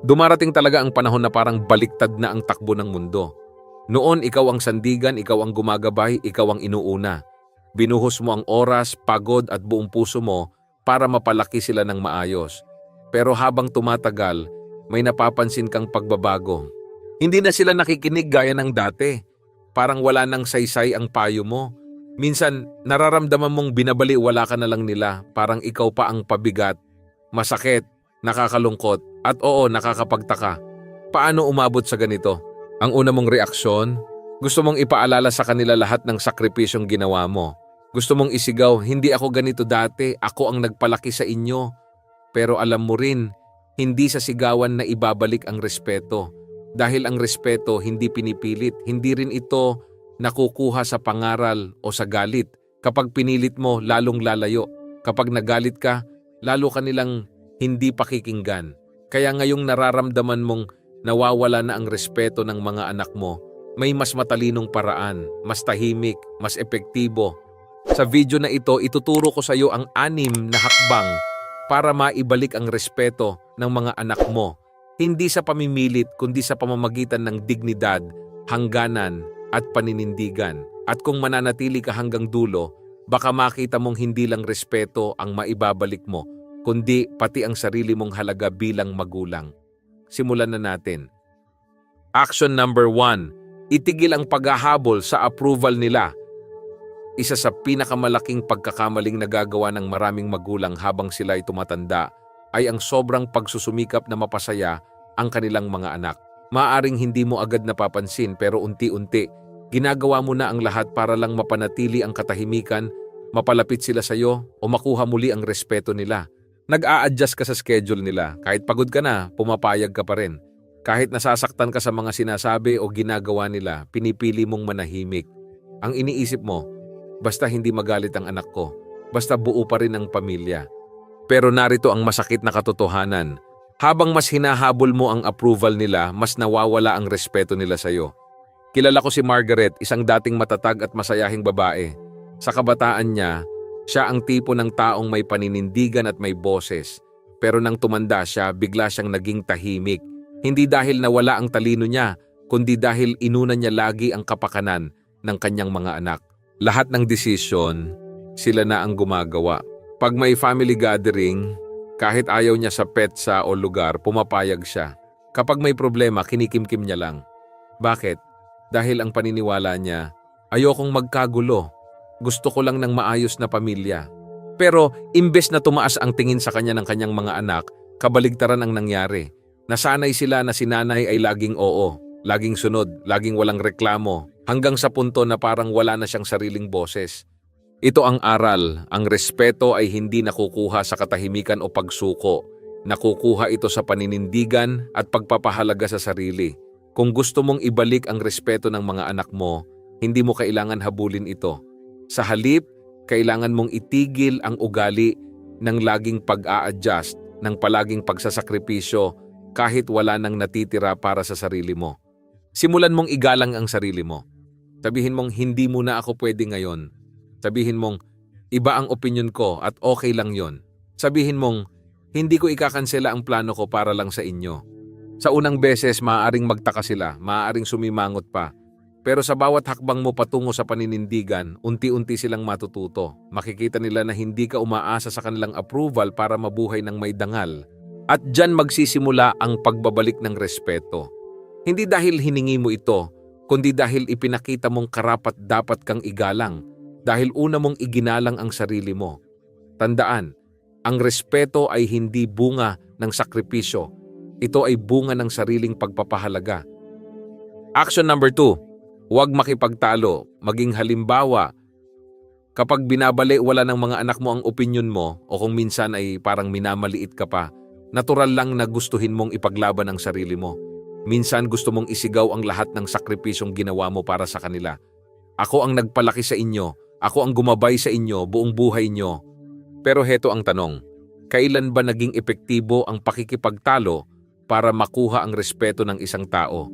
Dumarating talaga ang panahon na parang baliktad na ang takbo ng mundo. Noon, ikaw ang sandigan, ikaw ang gumagabay, ikaw ang inuuna. Binuhos mo ang oras, pagod at buong puso mo para mapalaki sila ng maayos. Pero habang tumatagal, may napapansin kang pagbabago. Hindi na sila nakikinig gaya ng dati. Parang wala nang saysay ang payo mo. Minsan, nararamdaman mong binabaliwala ka na lang nila, parang ikaw pa ang pabigat, masakit, nakakalungkot, at oo, nakakapagtaka. Paano umabot sa ganito? Ang una mong reaksyon, gusto mong ipaalala sa kanila lahat ng sakripisyong ginawa mo. Gusto mong isigaw, hindi ako ganito dati, ako ang nagpalaki sa inyo. Pero alam mo rin, hindi sa sigawan na ibabalik ang respeto. Dahil ang respeto hindi pinipilit, hindi rin ito nakukuha sa pangaral o sa galit. Kapag pinilit mo, lalong lalayo. Kapag nagalit ka, lalo kanilang hindi pakikinggan. Kaya ngayong nararamdaman mong nawawala na ang respeto ng mga anak mo, may mas matalinong paraan, mas tahimik, mas epektibo. Sa video na ito, ituturo ko sa iyo ang 6 na hakbang para maibalik ang respeto ng mga anak mo. Hindi sa pamimilit, kundi sa pamamagitan ng dignidad, hangganan, at paninindigan. At kung mananatili ka hanggang dulo, baka makita mong hindi lang respeto ang maibabalik mo, kundi pati ang sarili mong halaga bilang magulang. Simulan na natin. Action number 1. Itigil ang paghahabol sa approval nila. Isa sa pinakamalaking pagkakamaling nagagawa ng maraming magulang habang sila ay tumatanda ay ang sobrang pagsusumikap na mapasaya ang kanilang mga anak. Maaring hindi mo agad napapansin pero unti-unti, ginagawa mo na ang lahat para lang mapanatili ang katahimikan, mapalapit sila sa iyo o makuha muli ang respeto nila. Nag-a-adjust ka sa schedule nila. Kahit pagod ka na, pumapayag ka pa rin. Kahit nasasaktan ka sa mga sinasabi o ginagawa nila, pinipili mong manahimik. Ang iniisip mo, basta hindi magalit ang anak ko, basta buo pa rin ang pamilya. Pero narito ang masakit na katotohanan. Habang mas hinahabol mo ang approval nila, mas nawawala ang respeto nila sa iyo. Kilala ko si Margaret, isang dating matatag at masayahing babae. Sa kabataan niya, siya ang tipo ng taong may paninindigan at may boses. Pero nang tumanda siya, bigla siyang naging tahimik. Hindi dahil nawala ang talino niya, kundi dahil inuna niya lagi ang kapakanan ng kanyang mga anak. Lahat ng desisyon, sila na ang gumagawa. Pag may family gathering, kahit ayaw niya sa petsa o lugar, pumapayag siya. Kapag may problema, kinikimkim niya lang. Bakit? Dahil ang paniniwala niya, ayokong magkagulo. Gusto ko lang ng maayos na pamilya. Pero imbes na tumaas ang tingin sa kanya ng kanyang mga anak, kabaligtaran ang nangyari. Nasanay sila na si nanay ay laging oo, laging sunod, laging walang reklamo, hanggang sa punto na parang wala na siyang sariling boses. Ito ang aral, ang respeto ay hindi nakukuha sa katahimikan o pagsuko. Nakukuha ito sa paninindigan at pagpapahalaga sa sarili. Kung gusto mong ibalik ang respeto ng mga anak mo, hindi mo kailangan habulin ito. Sa halip, kailangan mong itigil ang ugali ng laging pag-a-adjust, ng palaging pagsasakripisyo kahit wala nang natitira para sa sarili mo. Simulan mong igalang ang sarili mo. Sabihin mong hindi muna ako pwede ngayon. Sabihin mong, iba ang opinyon ko at okay lang yon. Sabihin mong, hindi ko ikakansela ang plano ko para lang sa inyo. Sa unang beses, maaaring magtaka sila, maaaring sumimangot pa. Pero sa bawat hakbang mo patungo sa paninindigan, unti-unti silang matututo. Makikita nila na hindi ka umaasa sa kanilang approval para mabuhay ng may dangal. At dyan magsisimula ang pagbabalik ng respeto. Hindi dahil hiningi mo ito, kundi dahil ipinakita mong karapat dapat kang igalang. Dahil una mong iginalang ang sarili mo. Tandaan, ang respeto ay hindi bunga ng sakripisyo. Ito ay bunga ng sariling pagpapahalaga. Action number 2. Huwag makipagtalo, maging halimbawa. Kapag binabaliwala ng mga anak mo ang opinyon mo o kung minsan ay parang minamaliit ka pa, natural lang na gustuhin mong ipaglaban ang sarili mo. Minsan gusto mong isigaw ang lahat ng sakripisyong ginawa mo para sa kanila. Ako ang nagpalaki sa inyo. Ako ang gumabay sa inyo buong buhay nyo. Pero heto ang tanong, kailan ba naging epektibo ang pakikipagtalo para makuha ang respeto ng isang tao?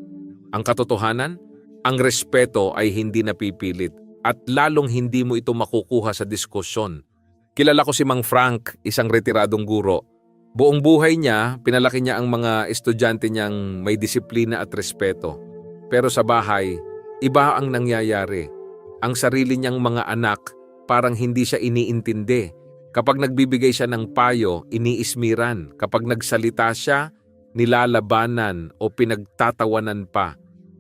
Ang katotohanan, ang respeto ay hindi napipilit at lalong hindi mo ito makukuha sa diskusyon. Kilala ko si Mang Frank, isang retiradong guro. Buong buhay niya, pinalaki niya ang mga estudyante niyang may disiplina at respeto. Pero sa bahay, iba ang nangyayari. Ang sarili niyang mga anak, parang hindi siya iniintindi. Kapag nagbibigay siya ng payo, iniismiran. Kapag nagsalita siya, nilalabanan o pinagtatawanan pa.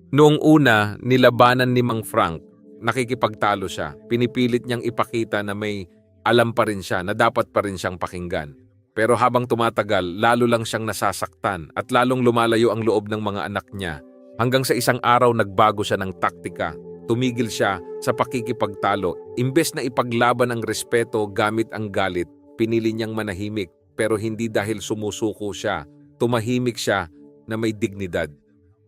Noong una, nilabanan ni Mang Frank, nakikipagtalo siya. Pinipilit niyang ipakita na may alam pa rin siya, na dapat pa rin siyang pakinggan. Pero habang tumatagal, lalo lang siyang nasasaktan at lalong lumalayo ang loob ng mga anak niya. Hanggang sa isang araw nagbago siya ng taktika. Tumigil siya sa pakikipagtalo. Imbes na ipaglaban ang respeto gamit ang galit, pinili niyang manahimik. Pero hindi dahil sumusuko siya. Tumahimik siya na may dignidad.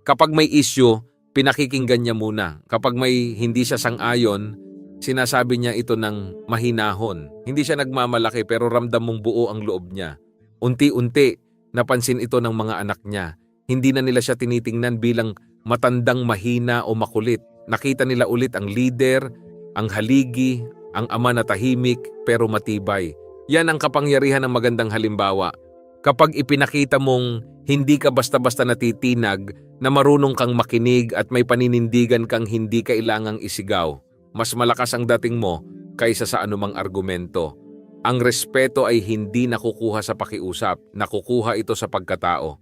Kapag may issue, pinakikinggan niya muna. Kapag may hindi siya sang-ayon, sinasabi niya ito ng mahinahon. Hindi siya nagmamalaki pero ramdam mong buo ang loob niya. Unti-unti, napansin ito ng mga anak niya. Hindi na nila siya tinitingnan bilang matandang mahina o makulit. Nakita nila ulit ang leader, ang haligi, ang ama na tahimik pero matibay. Yan ang kapangyarihan ng magandang halimbawa. Kapag ipinakita mong hindi ka basta-basta natitinag, na marunong kang makinig at may paninindigan kang hindi kailangang isigaw, mas malakas ang dating mo kaysa sa anumang argumento. Ang respeto ay hindi nakukuha sa pakiusap, nakukuha ito sa pagkatao.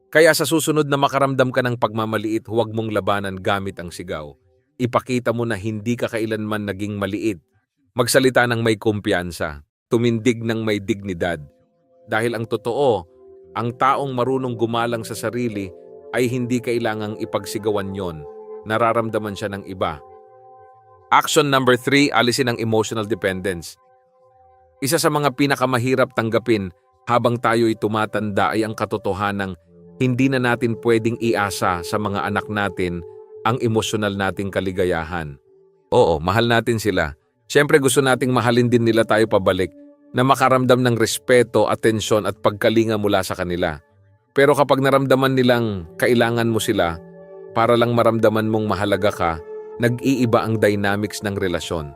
Kaya sa susunod na makaramdam ka ng pagmamaliit, huwag mong labanan gamit ang sigaw. Ipakita mo na hindi ka kailanman naging maliit. Magsalita ng may kumpiyansa, tumindig ng may dignidad. Dahil ang totoo, ang taong marunong gumalang sa sarili ay hindi kailangang ipagsigawan yon. Nararamdaman siya ng iba. Action number 3, alisin ang emotional dependence. Isa sa mga pinakamahirap tanggapin habang tayo'y tumatanda ay ang katotohanang hindi na natin pwedeng iasa sa mga anak natin ang emosyonal nating kaligayahan. Oo, mahal natin sila. Siyempre gusto nating mahalin din nila tayo pabalik na makaramdam ng respeto, atensyon at pagkalinga mula sa kanila. Pero kapag naramdaman nilang kailangan mo sila para lang maramdaman mong mahalaga ka, nag-iiba ang dynamics ng relasyon.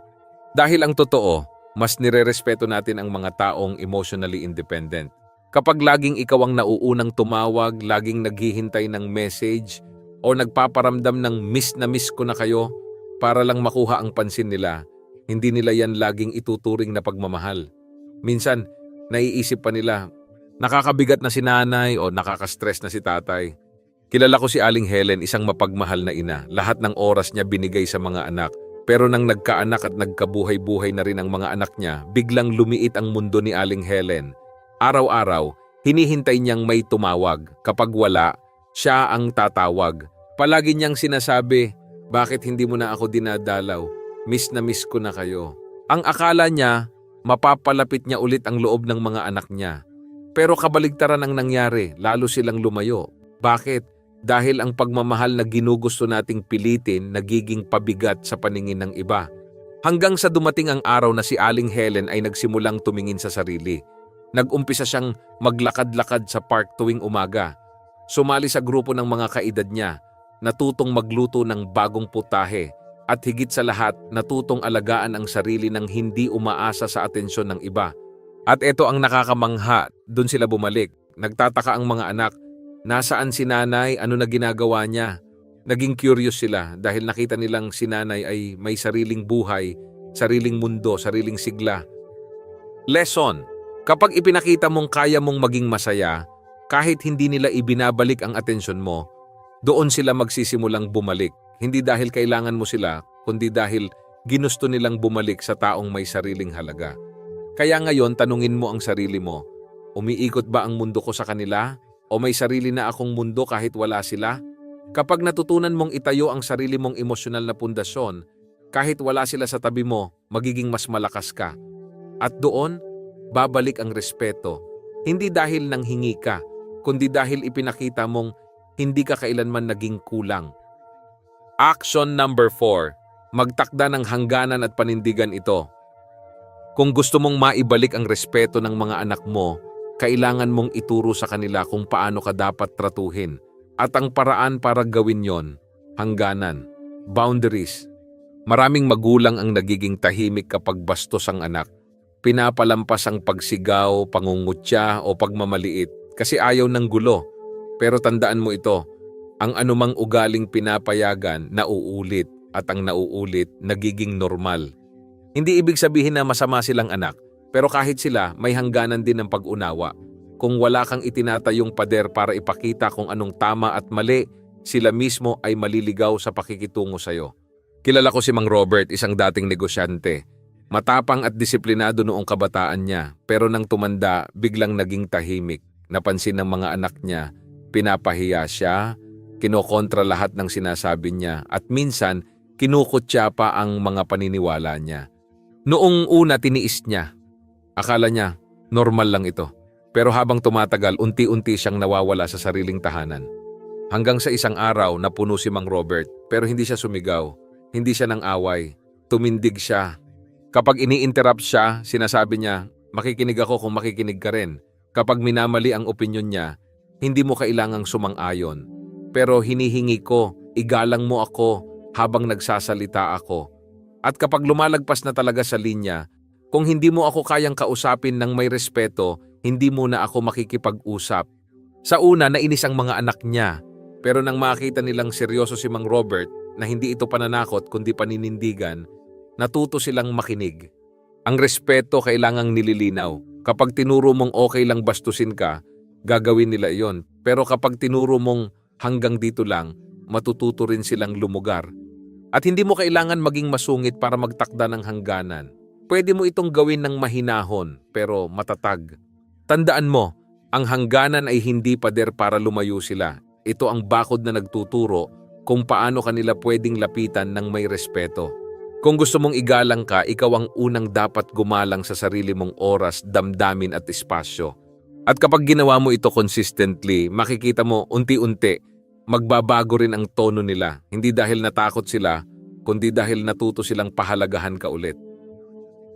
Dahil ang totoo, mas nirerespeto natin ang mga taong emotionally independent. Kapag laging ikaw ang nauunang tumawag, laging naghihintay ng message, o nagpaparamdam ng miss na miss ko na kayo para lang makuha ang pansin nila, hindi nila yan laging ituturing na pagmamahal. Minsan, naiisip pa nila, nakakabigat na si nanay o nakaka-stress na si tatay. Kilala ko si Aling Helen, isang mapagmahal na ina. Lahat ng oras niya binigay sa mga anak. Pero nang nagkaanak at nagkabuhay-buhay na rin ang mga anak niya, biglang lumiit ang mundo ni Aling Helen. Araw-araw, hinihintay niyang may tumawag. Kapag wala, siya ang tatawag. Palagi niyang sinasabi, bakit hindi mo na ako dinadalaw? Miss na miss ko na kayo. Ang akala niya, mapapalapit niya ulit ang loob ng mga anak niya. Pero kabaligtaran ang nangyari, lalo silang lumayo. Bakit? Dahil ang pagmamahal na ginugusto nating pilitin, nagiging pabigat sa paningin ng iba. Hanggang sa dumating ang araw na si Aling Helen ay nagsimulang tumingin sa sarili. Nag-umpisa siyang maglakad-lakad sa park tuwing umaga. Sumali sa grupo ng mga kaedad niya, natutong magluto ng bagong putahe, at higit sa lahat, natutong alagaan ang sarili ng hindi umaasa sa atensyon ng iba. At ito ang nakakamangha, dun sila bumalik. Nagtataka ang mga anak, nasaan si nanay, ano na ginagawa niya? Naging curious sila dahil nakita nilang si nanay ay may sariling buhay, sariling mundo, sariling sigla. Lesson: kapag ipinakita mong kaya mong maging masaya, kahit hindi nila ibinabalik ang atensyon mo, doon sila magsisimulang bumalik. Hindi dahil kailangan mo sila, kundi dahil ginusto nilang bumalik sa taong may sariling halaga. Kaya ngayon, tanungin mo ang sarili mo, umiikot ba ang mundo ko sa kanila? O may sarili na akong mundo kahit wala sila? Kapag natutunan mong itayo ang sarili mong emosyonal na pundasyon, kahit wala sila sa tabi mo, magiging mas malakas ka. At doon, babalik ang respeto. Hindi dahil nanghingi ka, kundi dahil ipinakita mong hindi ka kailanman naging kulang. Action number 4. Magtakda ng hangganan at panindigan ito. Kung gusto mong maibalik ang respeto ng mga anak mo, kailangan mong ituro sa kanila kung paano ka dapat tratuhin. At ang paraan para gawin yon, hangganan, boundaries. Maraming magulang ang nagiging tahimik kapag bastos ang anak. Pinapalampas ang pagsigaw, pangungutya o pagmamaliit kasi ayaw ng gulo. Pero tandaan mo ito, ang anumang ugaling pinapayagan nauulit at ang nauulit nagiging normal. Hindi ibig sabihin na masama silang anak, pero kahit sila may hangganan din ng pag-unawa. Kung wala kang itinatayong pader para ipakita kung anong tama at mali, sila mismo ay maliligaw sa pakikitungo sa'yo. Kilala ko si Mang Robert, isang dating negosyante. Matapang at disiplinado noong kabataan niya, pero nang tumanda, biglang naging tahimik. Napansin ng mga anak niya, pinapahiya siya, kinokontra lahat ng sinasabi niya, at minsan, kinukutya pa ang mga paniniwala niya. Noong una tiniis niya, akala niya, normal lang ito. Pero habang tumatagal, unti-unti siyang nawawala sa sariling tahanan. Hanggang sa isang araw, napuno si Mang Robert, pero hindi siya sumigaw, hindi siya nang away, tumindig siya. Kapag ini-interrupt siya, sinasabi niya, makikinig ako kung makikinig ka rin. Kapag minamali ang opinyon niya, hindi mo kailangang sumang-ayon. Pero hinihingi ko, igalang mo ako habang nagsasalita ako. At kapag lumalagpas na talaga sa linya, kung hindi mo ako kayang kausapin ng may respeto, hindi mo na ako makikipag-usap. Sa una, nainis ang mga anak niya. Pero nang makita nilang seryoso si Mang Robert na hindi ito pananakot kundi paninindigan, natuto silang makinig. Ang respeto kailangang nililinaw. Kapag tinuro mong okay lang bastusin ka, gagawin nila iyon. Pero kapag tinuro mong hanggang dito lang, matututo rin silang lumugar. At hindi mo kailangan maging masungit para magtakda ng hangganan. Pwede mo itong gawin ng mahinahon, pero matatag. Tandaan mo, ang hangganan ay hindi pader para lumayo sila. Ito ang bakod na nagtuturo kung paano kanila pwedeng lapitan ng may respeto. Kung gusto mong igalang ka, ikaw ang unang dapat gumalang sa sarili mong oras, damdamin at espasyo. At kapag ginawa mo ito consistently, makikita mo unti-unti, magbabago rin ang tono nila. Hindi dahil natakot sila, kundi dahil natuto silang pahalagahan ka ulit.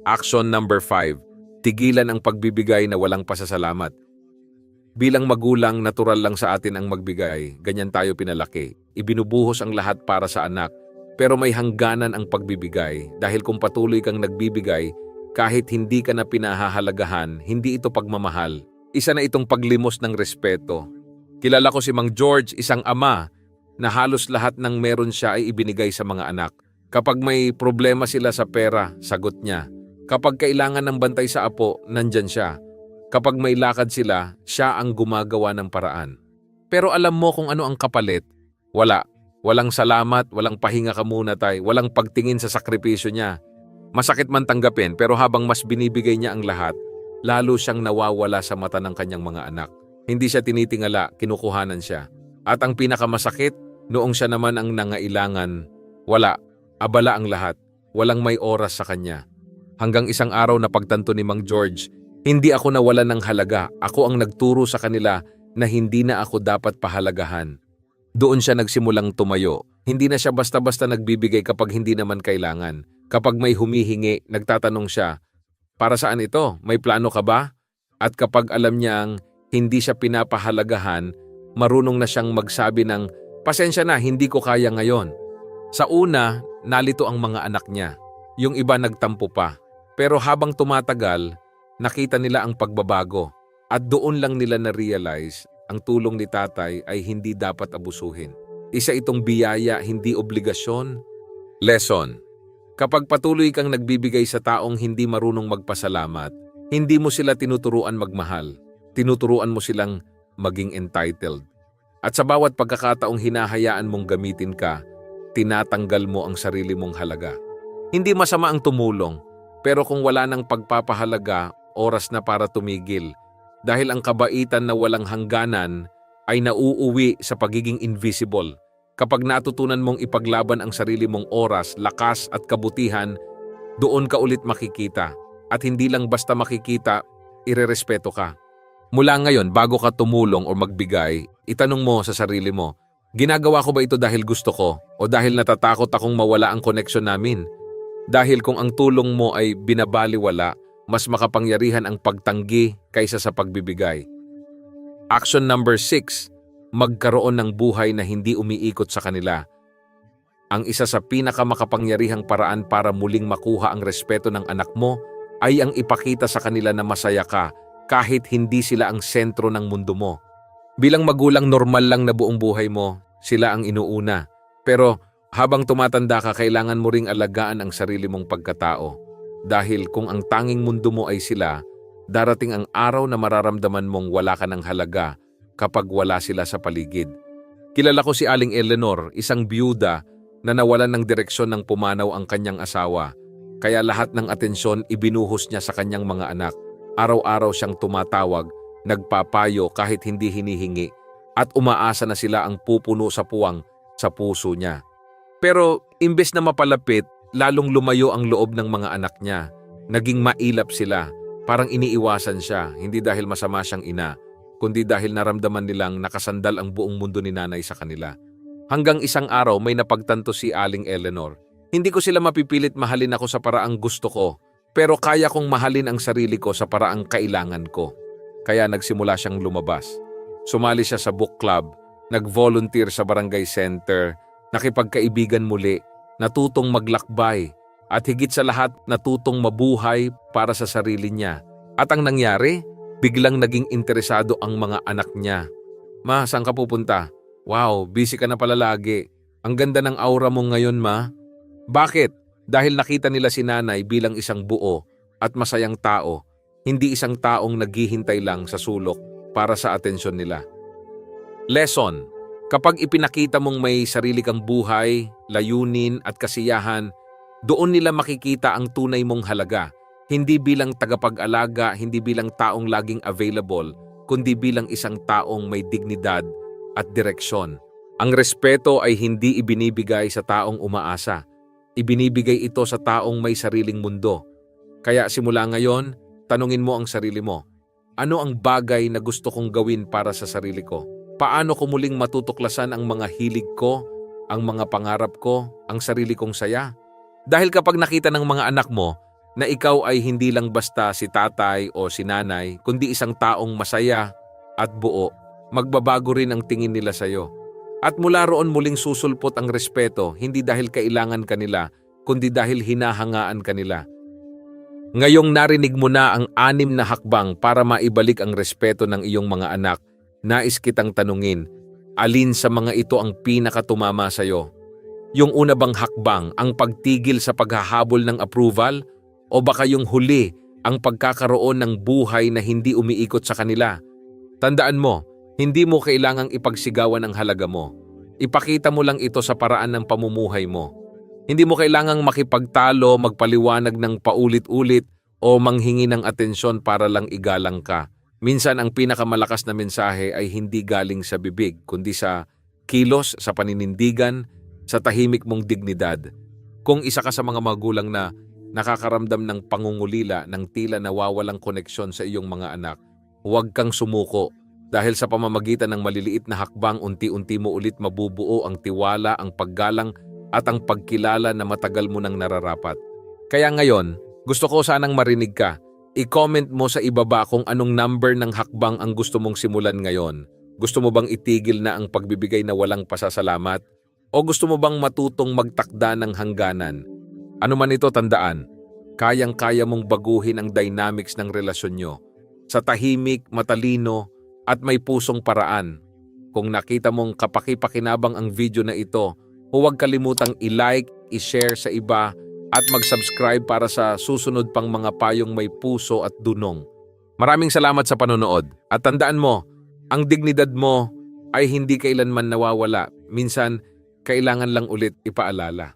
Action number 5. Tigilan ang pagbibigay na walang pasasalamat. Bilang magulang, natural lang sa atin ang magbigay. Ganyan tayo pinalaki. Ibinubuhos ang lahat para sa anak. Pero may hangganan ang pagbibigay dahil kung patuloy kang nagbibigay, kahit hindi ka na pinahahalagahan, hindi ito pagmamahal. Isa na itong paglimos ng respeto. Kilala ko si Mang George, isang ama na halos lahat ng meron siya ay ibinigay sa mga anak. Kapag may problema sila sa pera, sagot niya. Kapag kailangan ng bantay sa apo, nandyan siya. Kapag may lakad sila, siya ang gumagawa ng paraan. Pero alam mo kung ano ang kapalit? Wala. Walang salamat, walang pahinga ka muna tay, walang pagtingin sa sakripisyo niya. Masakit man tanggapin pero habang mas binibigay niya ang lahat, lalo siyang nawawala sa mata ng kanyang mga anak. Hindi siya tinitingala, kinukuhanan siya. At ang pinakamasakit, noong siya naman ang nangailangan, wala, abala ang lahat, walang may oras sa kanya. Hanggang isang araw na pagtanto ni Mang George, hindi ako nawalan ng halaga, ako ang nagturo sa kanila na hindi na ako dapat pahalagahan. Doon siya nagsimulang tumayo. Hindi na siya basta-basta nagbibigay kapag hindi naman kailangan. Kapag may humihingi, nagtatanong siya, para saan ito? May plano ka ba? At kapag alam niyang hindi siya pinapahalagahan, marunong na siyang magsabi ng, pasensya na, hindi ko kaya ngayon. Sa una, nalito ang mga anak niya. Yung iba nagtampo pa. Pero habang tumatagal, nakita nila ang pagbabago. At doon lang nila na-realize, ang tulong ni tatay ay hindi dapat abusuhin. Isa itong biyaya, hindi obligasyon. Lesson. Kapag patuloy kang nagbibigay sa taong hindi marunong magpasalamat, hindi mo sila tinuturuan magmahal. Tinuturuan mo silang maging entitled. At sa bawat pagkakataong hinahayaan mong gamitin ka, tinatanggal mo ang sarili mong halaga. Hindi masama ang tumulong, pero kung wala nang pagpapahalaga, oras na para tumigil. Dahil ang kabaitan na walang hangganan ay nauuwi sa pagiging invisible. Kapag natutunan mong ipaglaban ang sarili mong oras, lakas at kabutihan, doon ka ulit makikita. At hindi lang basta makikita, irerespeto ka. Mula ngayon, bago ka tumulong o magbigay, itanong mo sa sarili mo, ginagawa ko ba ito dahil gusto ko o dahil natatakot akong mawala ang koneksyon namin? Dahil kung ang tulong mo ay binabaliwala, mas makapangyarihan ang pagtanggi kaysa sa pagbibigay. Action number 6. Magkaroon ng buhay na hindi umiikot sa kanila. Ang isa sa pinakamakapangyarihang paraan para muling makuha ang respeto ng anak mo ay ang ipakita sa kanila na masaya ka kahit hindi sila ang sentro ng mundo mo. Bilang magulang, normal lang na buong buhay mo, sila ang inuuna. Pero habang tumatanda ka, kailangan mo ring alagaan ang sarili mong pagkatao. Dahil kung ang tanging mundo mo ay sila, darating ang araw na mararamdaman mong wala ka ng halaga kapag wala sila sa paligid. Kilala ko si Aling Eleanor, isang byuda na nawalan ng direksyon ng pumanaw ang kanyang asawa. Kaya lahat ng atensyon ibinuhos niya sa kanyang mga anak. Araw-araw siyang tumatawag, nagpapayo kahit hindi hinihingi, at umaasa na sila ang pupuno sa puwang sa puso niya. Pero imbes na mapalapit, lalong lumayo ang loob ng mga anak niya. Naging mailap sila, parang iniiwasan siya, hindi dahil masama siyang ina, kundi dahil naramdaman nilang nakasandal ang buong mundo ni nanay sa kanila. Hanggang isang araw may napagtanto si Aling Eleanor. Hindi ko sila mapipilit mahalin ako sa paraang gusto ko, pero kaya kong mahalin ang sarili ko sa paraang kailangan ko. Kaya nagsimula siyang lumabas. Sumali siya sa book club, nag-volunteer sa barangay center, nakipagkaibigan muli, natutong maglakbay, at higit sa lahat natutong mabuhay para sa sarili niya. At ang nangyari, biglang naging interesado ang mga anak niya. Ma, saan ka pupunta? Wow, busy ka na pala lagi. Ang ganda ng aura mo ngayon, ma. Bakit? Dahil nakita nila si nanay bilang isang buo at masayang tao, hindi isang taong naghihintay lang sa sulok para sa atensyon nila. Lesson: kapag ipinakita mong may sarili kang buhay, layunin at kasiyahan, doon nila makikita ang tunay mong halaga, hindi bilang tagapag-alaga, hindi bilang taong laging available, kundi bilang isang taong may dignidad at direksyon. Ang respeto ay hindi ibinibigay sa taong umaasa. Ibinibigay ito sa taong may sariling mundo. Kaya simula ngayon, tanungin mo ang sarili mo. Ano ang bagay na gusto kong gawin para sa sarili ko? Paano ko muling matutuklasan ang mga hilig ko, ang mga pangarap ko, ang sarili kong saya? Dahil kapag nakita ng mga anak mo na ikaw ay hindi lang basta si tatay o si nanay, kundi isang taong masaya at buo, magbabago rin ang tingin nila sa iyo. At mula roon muling susulpot ang respeto, hindi dahil kailangan kanila, kundi dahil hinahangaan kanila. Ngayong narinig mo na ang 6 na hakbang para maibalik ang respeto ng iyong mga anak, nais kitang tanungin, alin sa mga ito ang pinakatumama sa iyo? Yung una bang hakbang, ang pagtigil sa paghahabol ng approval? O baka yung huli, ang pagkakaroon ng buhay na hindi umiikot sa kanila? Tandaan mo, hindi mo kailangang ipagsigawan ang halaga mo. Ipakita mo lang ito sa paraan ng pamumuhay mo. Hindi mo kailangang makipagtalo, magpaliwanag ng paulit-ulit o manghingi ng atensyon para lang igalang ka. Minsan ang pinakamalakas na mensahe ay hindi galing sa bibig, kundi sa kilos, sa paninindigan, sa tahimik mong dignidad. Kung isa ka sa mga magulang na nakakaramdam ng pangungulila ng tila nawawalang koneksyon sa iyong mga anak, huwag kang sumuko. Dahil sa pamamagitan ng maliliit na hakbang, unti-unti mo ulit mabubuo ang tiwala, ang paggalang at ang pagkilala na matagal mo nang nararapat. Kaya ngayon, gusto ko sanang marinig ka. I-comment mo sa ibaba kung anong number ng hakbang ang gusto mong simulan ngayon. Gusto mo bang itigil na ang pagbibigay na walang pasasalamat? O gusto mo bang matutong magtakda ng hangganan? Ano man ito, tandaan, kayang-kaya mong baguhin ang dynamics ng relasyon nyo. Sa tahimik, matalino, at may pusong paraan. Kung nakita mong kapaki-pakinabang ang video na ito, huwag kalimutang i-like, i-share sa iba, at mag-subscribe para sa susunod pang mga payong may puso at dunong. Maraming salamat sa panonood. At tandaan mo, ang dignidad mo ay hindi kailanman nawawala. Minsan, kailangan lang ulit ipaalala.